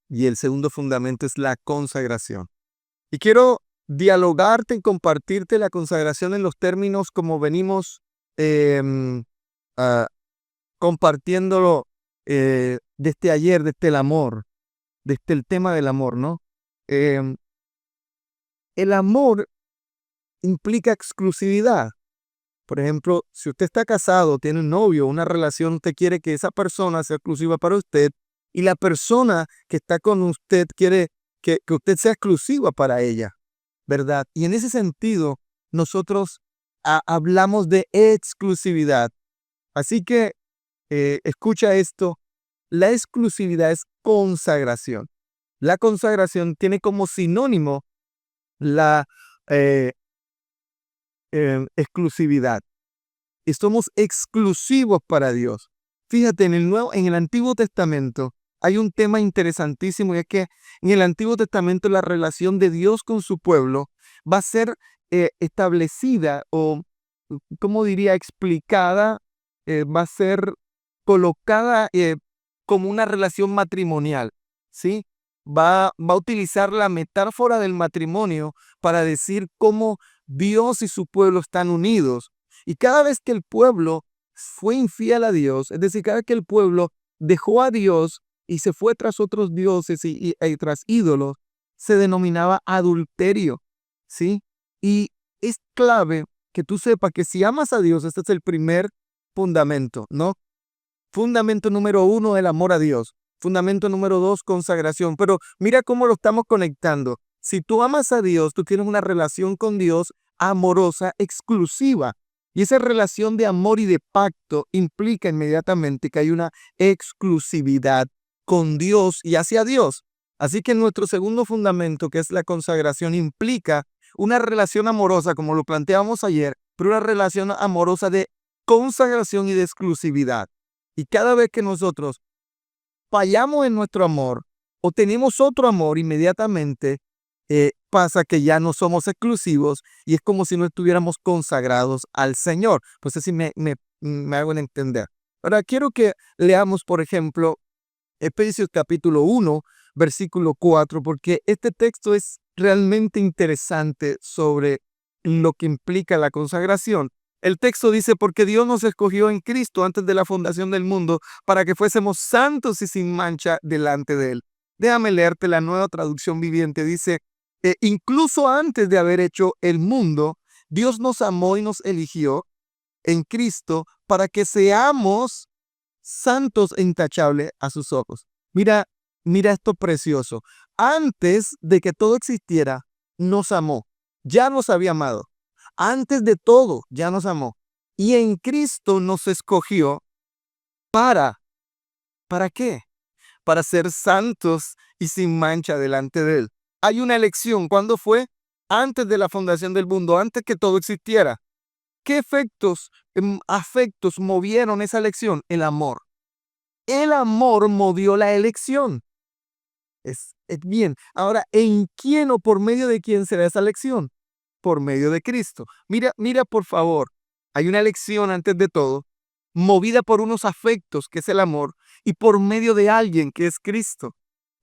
y el segundo fundamento es la consagración. Y quiero dialogarte y compartirte la consagración en los términos como venimos em, ah, compartiéndolo desde ayer, desde el amor, desde el tema del amor, ¿no? Em, el amor implica exclusividad. Por ejemplo, si usted está casado, tiene un novio, una relación, usted quiere que esa persona sea exclusiva para usted y la persona que está con usted quiere que usted sea exclusiva para ella, ¿verdad? Y en ese sentido, nosotros hablamos de exclusividad. Así que escucha esto, la exclusividad es consagración. La consagración tiene como sinónimo la eh, exclusividad. Y somos exclusivos para Dios. Fíjate, en el Antiguo Testamento hay un tema interesantísimo y es que en el Antiguo Testamento la relación de Dios con su pueblo va a ser establecida o, ¿cómo diría?, explicada, va a ser colocada como una relación matrimonial, ¿sí? Va a utilizar la metáfora del matrimonio para decir cómo Dios y su pueblo están unidos. Y cada vez que el pueblo fue infiel a Dios, es decir, cada vez que el pueblo dejó a Dios y se fue tras otros dioses y tras ídolos, se denominaba adulterio, ¿sí? Y es clave que tú sepas que si amas a Dios, este es el primer fundamento, ¿no? Fundamento número 1, el amor a Dios. Fundamento número 2, consagración. Pero mira cómo lo estamos conectando. Si tú amas a Dios, tú tienes una relación con Dios amorosa, exclusiva. Y esa relación de amor y de pacto implica inmediatamente que hay una exclusividad con Dios y hacia Dios. Así que nuestro segundo fundamento, que es la consagración, implica una relación amorosa, como lo planteábamos ayer, pero una relación amorosa de consagración y de exclusividad. Y cada vez que nosotros fallamos en nuestro amor o tenemos otro amor, inmediatamente pasa que ya no somos exclusivos y es como si no estuviéramos consagrados al Señor. Pues así me hago entender. Ahora quiero que leamos, por ejemplo, Efesios capítulo 1, versículo 4, porque este texto es realmente interesante sobre lo que implica la consagración. El texto dice, porque Dios nos escogió en Cristo antes de la fundación del mundo para que fuésemos santos y sin mancha delante de Él. Déjame leerte la Nueva Traducción Viviente. Dice, incluso antes de haber hecho el mundo, Dios nos amó y nos eligió en Cristo para que seamos santos e intachables a sus ojos. Mira, mira esto precioso. Antes de que todo existiera, nos amó. Ya nos había amado. Antes de todo, ya nos amó. Y en Cristo nos escogió para, ¿para qué? Para ser santos y sin mancha delante de Él. Hay una elección. ¿Cuándo fue? Antes de la fundación del mundo, antes que todo existiera. ¿Qué afectos movieron esa elección? El amor. El amor movió la elección. Es bien. Ahora, ¿en quién o por medio de quién será esa elección? Por medio de Cristo. Mira, mira, por favor. Hay una elección antes de todo, movida por unos afectos, que es el amor, y por medio de alguien, que es Cristo.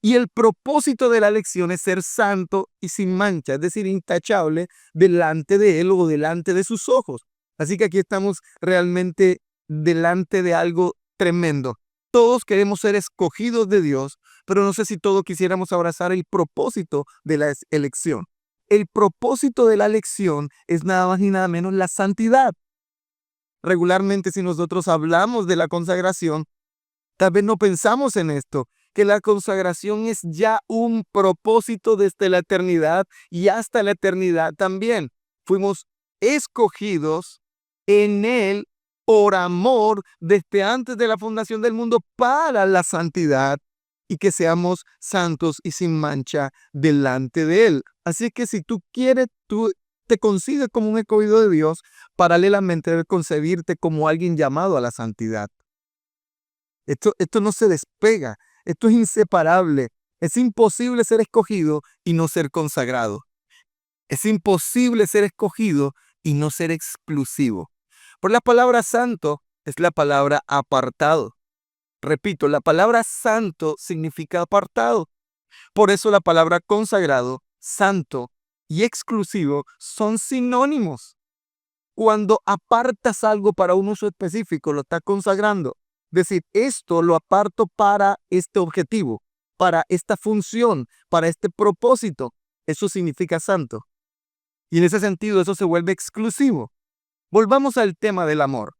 Y el propósito de la elección es ser santo y sin mancha, es decir, intachable delante de Él o delante de sus ojos. Así que aquí estamos realmente delante de algo tremendo. Todos queremos ser escogidos de Dios, pero no sé si todos quisiéramos abrazar el propósito de la elección. El propósito de la elección es nada más ni nada menos la santidad. Regularmente, si nosotros hablamos de la consagración, tal vez no pensamos en esto, que la consagración es ya un propósito desde la eternidad y hasta la eternidad también. Fuimos escogidos en Él por amor desde antes de la fundación del mundo para la santidad y que seamos santos y sin mancha delante de Él. Así que si tú quieres, tú te concibes como un escogido de Dios, paralelamente debes concebirte como alguien llamado a la santidad. Esto no se despega, esto es inseparable. Es imposible ser escogido y no ser consagrado. Es imposible ser escogido y no ser exclusivo. Por la palabra santo es la palabra apartado. Repito, la palabra santo significa apartado. Por eso la palabra consagrado, santo y exclusivo son sinónimos. Cuando apartas algo para un uso específico, lo estás consagrando. Es decir, esto lo aparto para este objetivo, para esta función, para este propósito. Eso significa santo. Y en ese sentido, eso se vuelve exclusivo. Volvamos al tema del amor.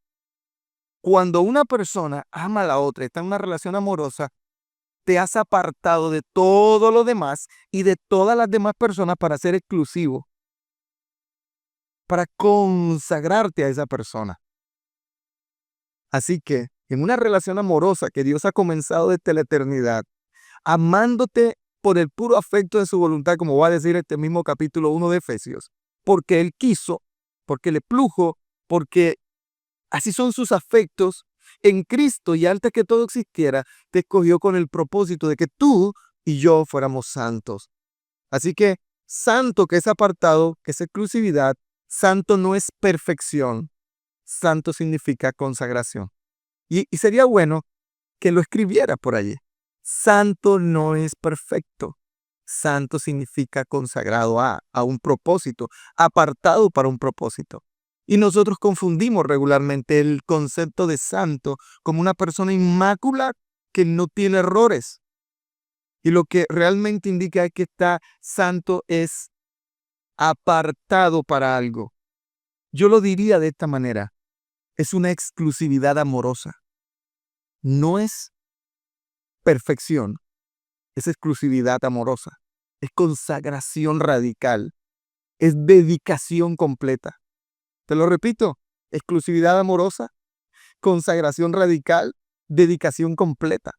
Cuando una persona ama a la otra, está en una relación amorosa, te has apartado de todo lo demás y de todas las demás personas para ser exclusivo, para consagrarte a esa persona. Así que en una relación amorosa que Dios ha comenzado desde la eternidad, amándote por el puro afecto de su voluntad, como va a decir este mismo capítulo 1 de Efesios, porque Él quiso, porque le plujo, porque así son sus afectos, en Cristo y antes que todo existiera, te escogió con el propósito de que tú y yo fuéramos santos. Así que santo, que es apartado, que es exclusividad, santo no es perfección, santo significa consagración. Y sería bueno que lo escribiera por allí. Santo no es perfecto. Santo significa consagrado a un propósito, apartado para un propósito. Y nosotros confundimos regularmente el concepto de santo como una persona inmaculada que no tiene errores. Y lo que realmente indica que está santo es apartado para algo. Yo lo diría de esta manera. Es una exclusividad amorosa. No es perfección, es exclusividad amorosa. Es consagración radical. Es dedicación completa. Te lo repito, exclusividad amorosa, consagración radical, dedicación completa.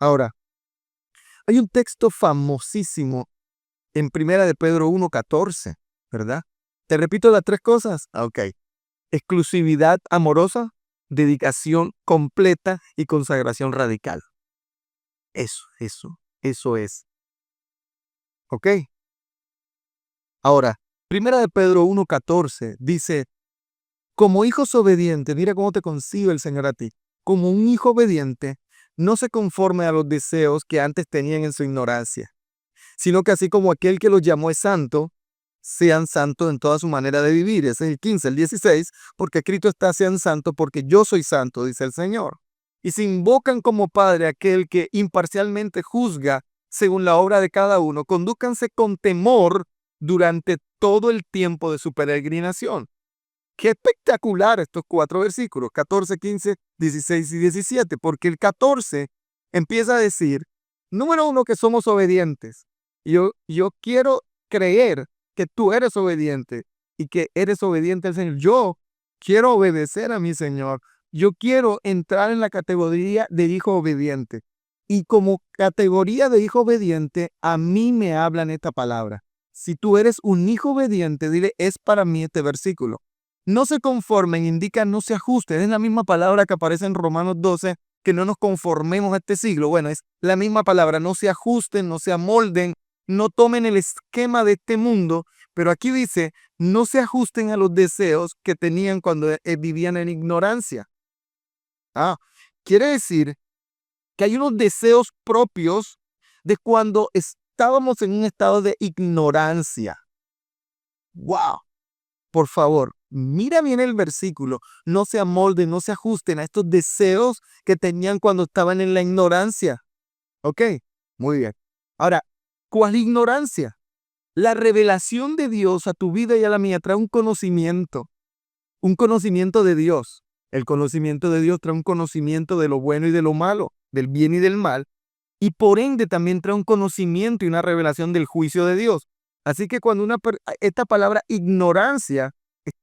Ahora, hay un texto famosísimo en Primera de Pedro 1:14, ¿verdad? Te repito las tres cosas. Ok. Exclusividad amorosa, dedicación completa y consagración radical. Eso es. ¿Ok? Ahora, Primera de Pedro 1:14 dice, como hijos obedientes, mira cómo te concibe el Señor a ti, como un hijo obediente, no se conforme a los deseos que antes tenían en su ignorancia, sino que así como aquel que los llamó es santo, sean santos en toda su manera de vivir. Ese es el 15, el 16, porque escrito está, sean santos porque yo soy santo, dice el Señor. Y si invocan como Padre a aquel que imparcialmente juzga según la obra de cada uno, condúcanse con temor durante todo el tiempo de su peregrinación. Qué espectacular estos cuatro versículos, 14, 15, 16 y 17, porque el 14 empieza a decir, número uno, que somos obedientes. Yo quiero creer que tú eres obediente y que eres obediente al Señor. Yo quiero obedecer a mi Señor. Yo quiero entrar en la categoría de hijo obediente. Y como categoría de hijo obediente, a mí me hablan esta palabra. Si tú eres un hijo obediente, dile, es para mí este versículo. No se conformen, indica no se ajusten. Es la misma palabra que aparece en Romanos 12, que no nos conformemos a este siglo. Bueno, es la misma palabra, no se ajusten, no se amolden, no tomen el esquema de este mundo, pero aquí dice, no se ajusten a los deseos que tenían cuando vivían en ignorancia. Quiere decir que hay unos deseos propios de cuando estábamos en un estado de ignorancia. ¡Wow! Por favor, mira bien el versículo. No se amolden, no se ajusten a estos deseos que tenían cuando estaban en la ignorancia. ¿Ok? Muy bien. Ahora, ¿cuál ignorancia? La revelación de Dios a tu vida y a la mía trae un conocimiento de Dios. El conocimiento de Dios trae un conocimiento de lo bueno y de lo malo, del bien y del mal, y por ende también trae un conocimiento y una revelación del juicio de Dios. Así que cuando esta palabra ignorancia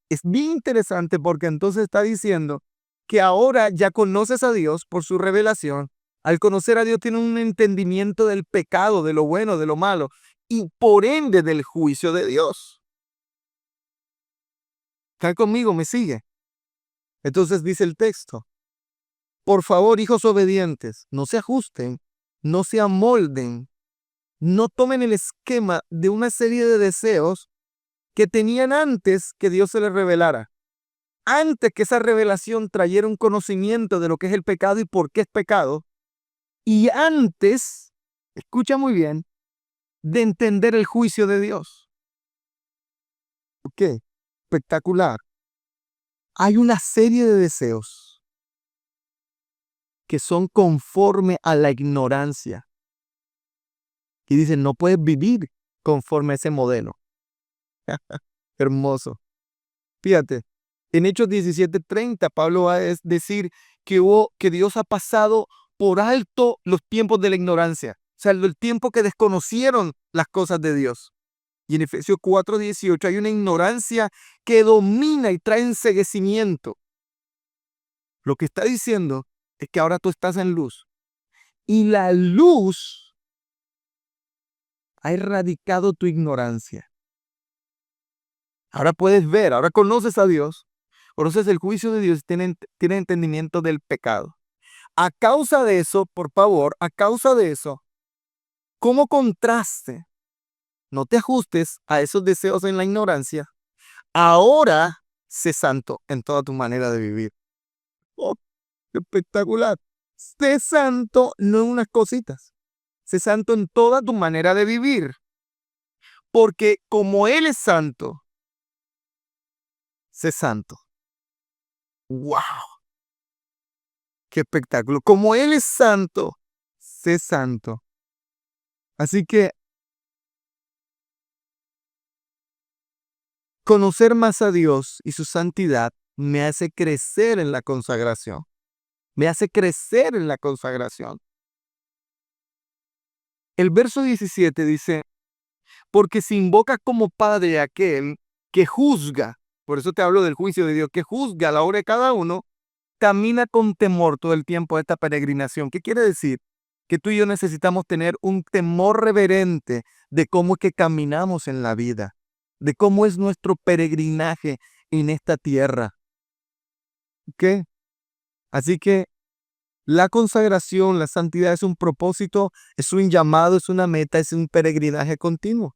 es bien interesante, porque entonces está diciendo que ahora ya conoces a Dios por su revelación. Al conocer a Dios tiene un entendimiento del pecado, de lo bueno, de lo malo, y por ende del juicio de Dios. ¿Está conmigo? ¿Me sigue? Entonces dice el texto, por favor, hijos obedientes, no se ajusten, no se amolden, no tomen el esquema de una serie de deseos que tenían antes que Dios se les revelara. Antes que esa revelación trayera un conocimiento de lo que es el pecado y por qué es pecado, y antes, escucha muy bien, de entender el juicio de Dios. ¿Qué? Espectacular. Hay una serie de deseos que son conforme a la ignorancia. Y dicen, no puedes vivir conforme a ese modelo. Hermoso. Fíjate, en Hechos 17:30, Pablo va a decir que Dios ha pasado por alto los tiempos de la ignorancia. O sea, el tiempo que desconocieron las cosas de Dios. Y en Efesios 4:18 hay una ignorancia que domina y trae enceguecimiento. Lo que está diciendo es que ahora tú estás en luz. Y la luz ha erradicado tu ignorancia. Ahora puedes ver, ahora conoces a Dios, conoces el juicio de Dios, tienes entendimiento del pecado. A causa de eso, por favor, a causa de eso, como contraste, no te ajustes a esos deseos en la ignorancia. Ahora sé santo en toda tu manera de vivir. ¡Oh, qué espectacular! Sé santo no en unas cositas. Sé santo en toda tu manera de vivir. Porque como Él es santo, sé santo. ¡Wow! ¡Qué espectáculo! Como Él es santo, sé santo. Así que conocer más a Dios y su santidad me hace crecer en la consagración. Me hace crecer en la consagración. El verso 17 dice, porque si invocas como Padre a aquel que juzga, por eso te hablo del juicio de Dios, que juzga a la obra de cada uno, camina con temor todo el tiempo de esta peregrinación. ¿Qué quiere decir? Que tú y yo necesitamos tener un temor reverente de cómo es que caminamos en la vida, de cómo es nuestro peregrinaje en esta tierra. ¿Ok? Así que la consagración, la santidad es un propósito, es un llamado, es una meta, es un peregrinaje continuo.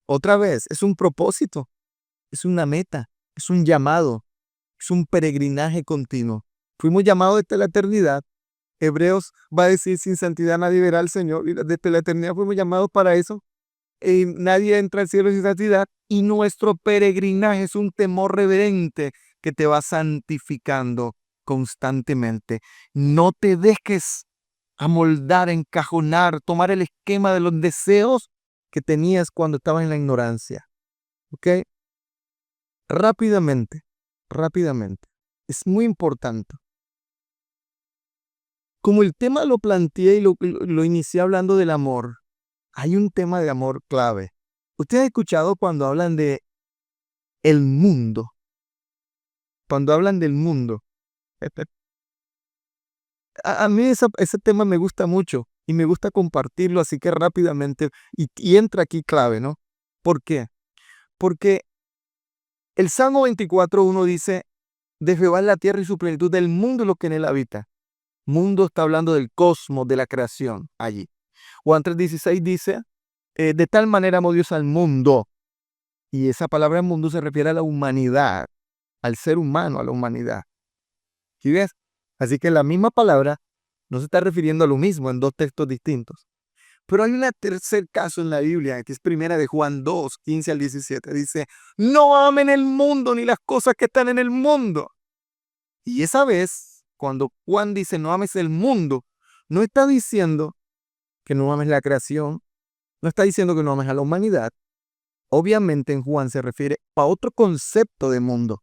Otra vez, es un propósito, es una meta, es un llamado, es un peregrinaje continuo. Fuimos llamados desde la eternidad. Hebreos va a decir, sin santidad nadie verá al Señor. Y desde la eternidad fuimos llamados para eso. Nadie entra al cielo sin santidad. Y nuestro peregrinaje es un temor reverente que te va santificando constantemente. No te dejes amoldar, encajonar, tomar el esquema de los deseos que tenías cuando estabas en la ignorancia. ¿Ok? Rápidamente, rápidamente. Es muy importante. Como el tema lo planteé y lo inicié hablando del amor, hay un tema de amor clave. Usted ha escuchado cuando hablan de el mundo, cuando hablan del mundo. A mí ese tema me gusta mucho y me gusta compartirlo, así que rápidamente, y entra aquí clave, ¿no? ¿Por qué? Porque el Salmo 24:1 dice, de Jehová es la tierra y su plenitud, del mundo y lo que en él habita. Mundo está hablando del cosmos, de la creación allí. Juan 3:16 dice, de tal manera amó Dios al mundo. Y esa palabra mundo se refiere a la humanidad, al ser humano, a la humanidad. ¿Sí ves? Así que la misma palabra no se está refiriendo a lo mismo en dos textos distintos. Pero hay un tercer caso en la Biblia, que es primera de Juan 2:15 al 17. Dice, no amen el mundo ni las cosas que están en el mundo. Y esa vez, cuando Juan dice no ames el mundo, no está diciendo que no ames la creación, no está diciendo que no ames a la humanidad. Obviamente en Juan se refiere a otro concepto de mundo.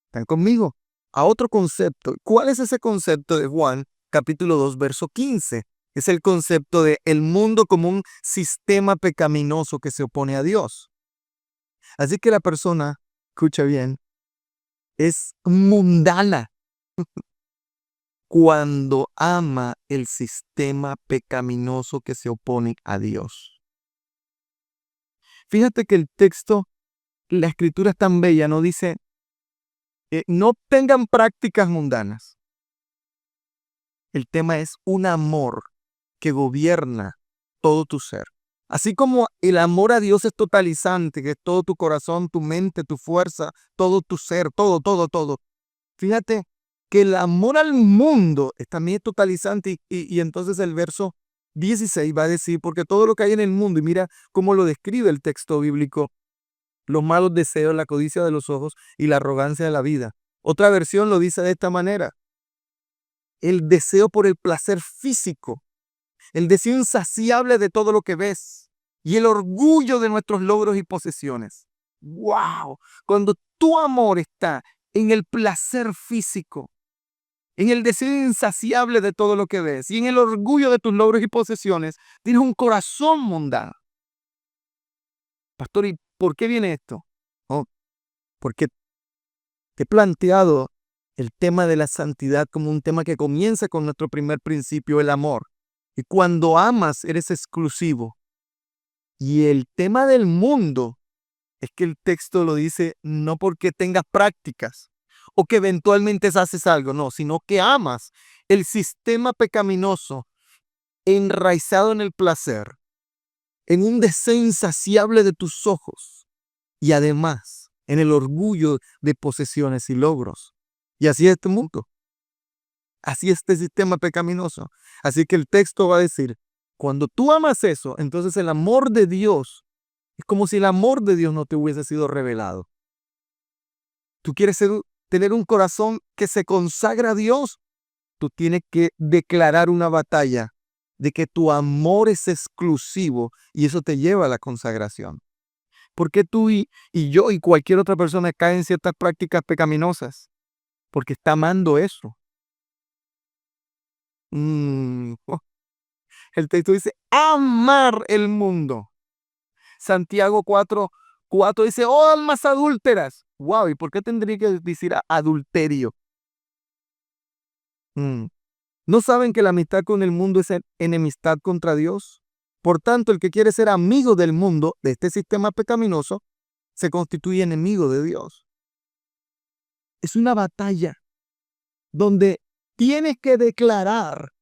¿Están conmigo? A otro concepto. ¿Cuál es ese concepto de Juan capítulo 2, verso 15? Es el concepto de el mundo como un sistema pecaminoso que se opone a Dios. Así que la persona, escucha bien, es mundana cuando ama el sistema pecaminoso que se opone a Dios. Fíjate que el texto, la escritura es tan bella, no dice, no tengan prácticas mundanas. El tema es un amor que gobierna todo tu ser. Así como el amor a Dios es totalizante, que es todo tu corazón, tu mente, tu fuerza, todo tu ser, todo, todo, todo. Fíjate, porque el amor al mundo también es totalizante y entonces el verso 16 va a decir, porque todo lo que hay en el mundo, y mira cómo lo describe el texto bíblico, los malos deseos, la codicia de los ojos y la arrogancia de la vida. Otra versión lo dice de esta manera: el deseo por el placer físico, el deseo insaciable de todo lo que ves y el orgullo de nuestros logros y posesiones. ¡Wow! Cuando tu amor está en el placer físico, en el deseo insaciable de todo lo que ves y en el orgullo de tus logros y posesiones, tienes un corazón mundano. Pastor, ¿y por qué viene esto? Oh, porque te he planteado el tema de la santidad como un tema que comienza con nuestro primer principio, el amor. Y cuando amas, eres exclusivo. Y el tema del mundo es que el texto lo dice no porque tengas prácticas o que eventualmente haces algo, no, sino que amas el sistema pecaminoso enraizado en el placer, en un deseo insaciable de tus ojos y además en el orgullo de posesiones y logros. Y así es este mundo, así es este sistema pecaminoso. Así que el texto va a decir, cuando tú amas eso, entonces el amor de Dios es como si el amor de Dios no te hubiese sido revelado. Tú quieres tener un corazón que se consagra a Dios, tú tienes que declarar una batalla de que tu amor es exclusivo y eso te lleva a la consagración. ¿Por qué tú y yo y cualquier otra persona cae en ciertas prácticas pecaminosas? Porque está amando eso. Oh, el texto dice, amar el mundo. Santiago 4:4 dice, oh almas adúlteras. Wow, ¿y por qué tendría que decir adulterio? ¿No saben que la amistad con el mundo es enemistad contra Dios? Por tanto, el que quiere ser amigo del mundo, de este sistema pecaminoso, se constituye enemigo de Dios. Es una batalla donde tienes que declarar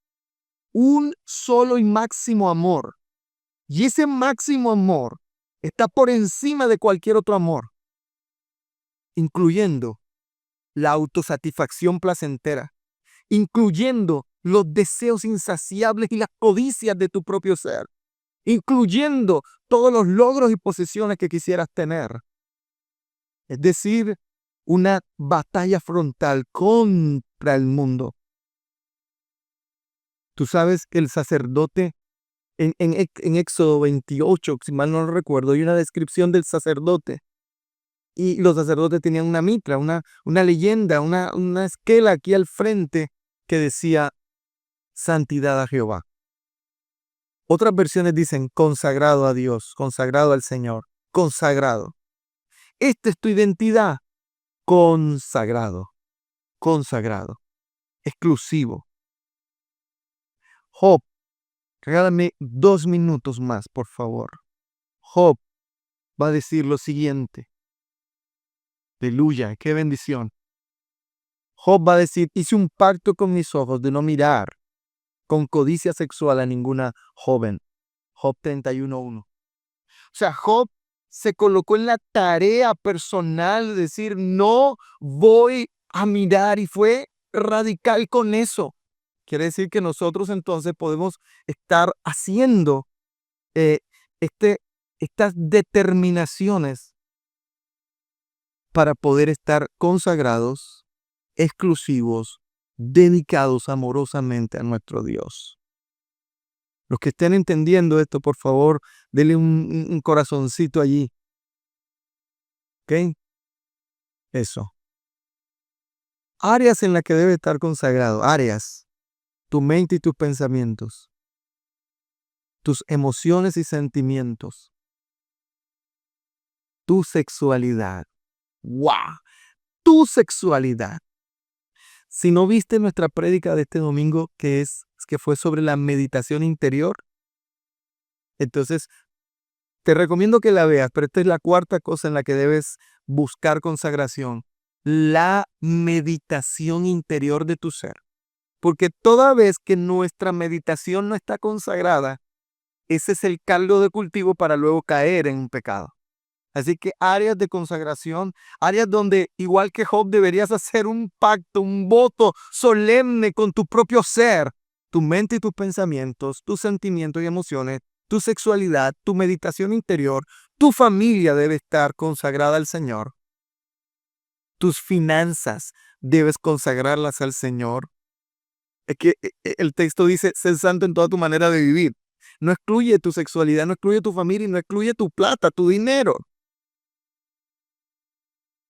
un solo y máximo amor. Y ese máximo amor está por encima de cualquier otro amor, incluyendo la autosatisfacción placentera, incluyendo los deseos insaciables y las codicias de tu propio ser, incluyendo todos los logros y posesiones que quisieras tener. Es decir, una batalla frontal contra el mundo. Tú sabes que el sacerdote, en Éxodo 28, si mal no lo recuerdo, hay una descripción del sacerdote. Y los sacerdotes tenían una mitra, una leyenda, una esquela aquí al frente que decía santidad a Jehová. Otras versiones dicen consagrado a Dios, consagrado al Señor, consagrado. Esta es tu identidad, consagrado, consagrado, exclusivo. Job, regálame 2 minutos más, por favor. Job va a decir lo siguiente. Aleluya, qué bendición. Job va a decir, hice un pacto con mis ojos de no mirar con codicia sexual a ninguna joven. Job 31:1. O sea, Job se colocó en la tarea personal de decir, no voy a mirar, y fue radical con eso. Quiere decir que nosotros entonces podemos estar haciendo eh, estas determinaciones para poder estar consagrados, exclusivos, dedicados amorosamente a nuestro Dios. Los que estén entendiendo esto, por favor, denle un corazoncito allí. ¿Ok? Eso. Áreas en las que debe estar consagrado. Áreas. Tu mente y tus pensamientos. Tus emociones y sentimientos. Tu sexualidad. ¡Wow! Tu sexualidad. Si no viste nuestra prédica de este domingo, que fue sobre la meditación interior, entonces te recomiendo que la veas, pero esta es la cuarta cosa en la que debes buscar consagración. La meditación interior de tu ser. Porque toda vez que nuestra meditación no está consagrada, ese es el caldo de cultivo para luego caer en un pecado. Así que áreas de consagración, áreas donde, igual que Job, deberías hacer un pacto, un voto solemne con tu propio ser, tu mente y tus pensamientos, tus sentimientos y emociones, tu sexualidad, tu meditación interior, tu familia debe estar consagrada al Señor. Tus finanzas debes consagrarlas al Señor. Es que el texto dice, sé santo en toda tu manera de vivir. No excluye tu sexualidad, no excluye tu familia, no excluye tu plata, tu dinero.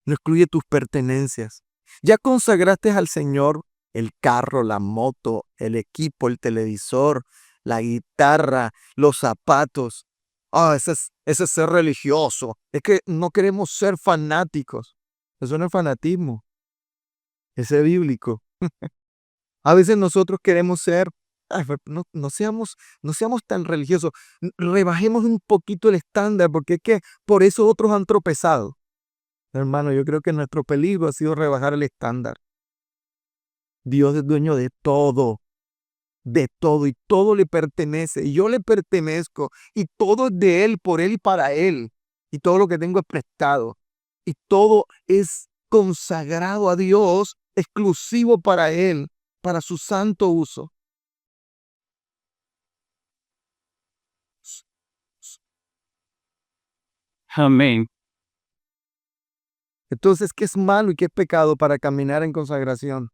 No excluye tus pertenencias. Ya consagraste al Señor el carro, la moto, el equipo, el televisor, la guitarra, los zapatos. Ese es ser religioso. Es que no queremos ser fanáticos. Eso no es fanatismo, ese es bíblico. A veces nosotros queremos ser, no seamos tan religiosos. Rebajemos un poquito el estándar, porque es que por eso otros han tropezado. Hermano, yo creo que nuestro peligro ha sido rebajar el estándar. Dios es dueño de todo, y todo le pertenece, y yo le pertenezco, y todo es de Él, por Él y para Él, y todo lo que tengo es prestado, y todo es consagrado a Dios, exclusivo para Él, para su santo uso. Amén. Entonces, ¿qué es malo y qué es pecado para caminar en consagración?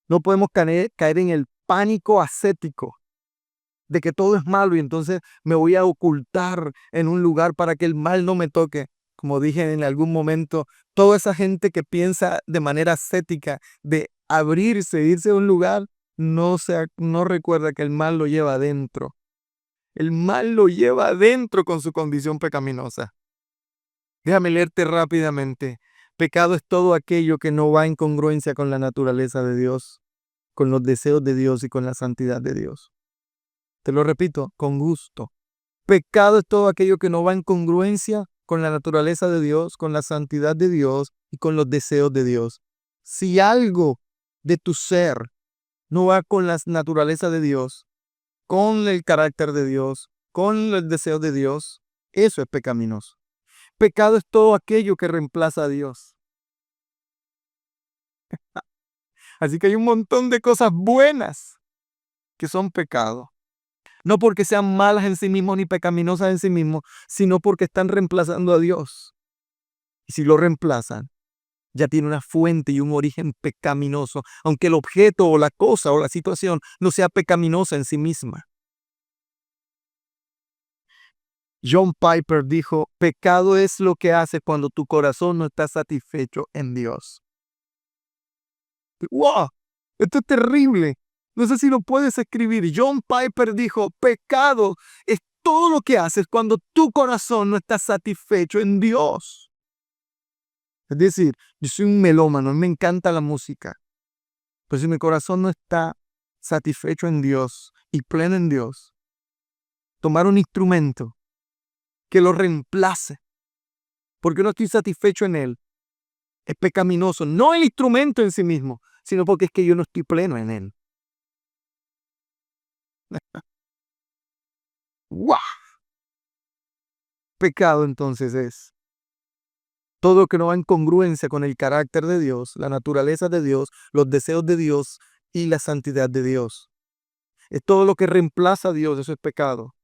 No podemos caer en el pánico ascético de que todo es malo y entonces me voy a ocultar en un lugar para que el mal no me toque. Como dije en algún momento, toda esa gente que piensa de manera ascética de abrirse, irse a un lugar, no recuerda que el mal lo lleva adentro. El mal lo lleva adentro con su condición pecaminosa. Déjame leerte rápidamente. Pecado es todo aquello que no va en congruencia con la naturaleza de Dios, con los deseos de Dios y con la santidad de Dios. Te lo repito, con gusto. Pecado es todo aquello que no va en congruencia con la naturaleza de Dios, con la santidad de Dios y con los deseos de Dios. Si algo de tu ser no va con la naturaleza de Dios, con el carácter de Dios, con el deseo de Dios, eso es pecaminoso. Pecado es todo aquello que reemplaza a Dios. Así que hay un montón de cosas buenas que son pecado. No porque sean malas en sí mismos ni pecaminosas en sí mismos, sino porque están reemplazando a Dios. Y si lo reemplazan, ya tiene una fuente y un origen pecaminoso, aunque el objeto o la cosa o la situación no sea pecaminosa en sí misma. John Piper dijo, pecado es lo que hace cuando tu corazón no está satisfecho en Dios. ¡Wow! Esto es terrible. No sé si lo puedes escribir. John Piper dijo, pecado es todo lo que haces cuando tu corazón no está satisfecho en Dios. Es decir, yo soy un melómano, me encanta la música. Pero si mi corazón no está satisfecho en Dios y pleno en Dios, tomar un instrumento que lo reemplace, porque no estoy satisfecho en él, es pecaminoso. No el instrumento en sí mismo, sino porque es que yo no estoy pleno en él. ¡Wow! Pecado entonces es todo lo que no va en congruencia con el carácter de Dios, la naturaleza de Dios, los deseos de Dios y la santidad de Dios. Es todo lo que reemplaza a Dios, eso es pecado.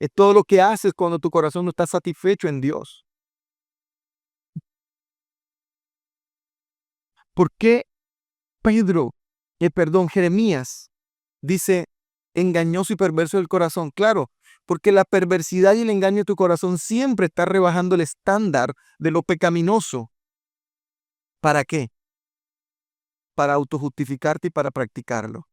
Es todo lo que haces cuando tu corazón no está satisfecho en Dios. ¿Por qué Jeremías dice engañoso y perverso el corazón? Claro, porque la perversidad y el engaño de tu corazón siempre está rebajando el estándar de lo pecaminoso. ¿Para qué? Para autojustificarte y para practicarlo.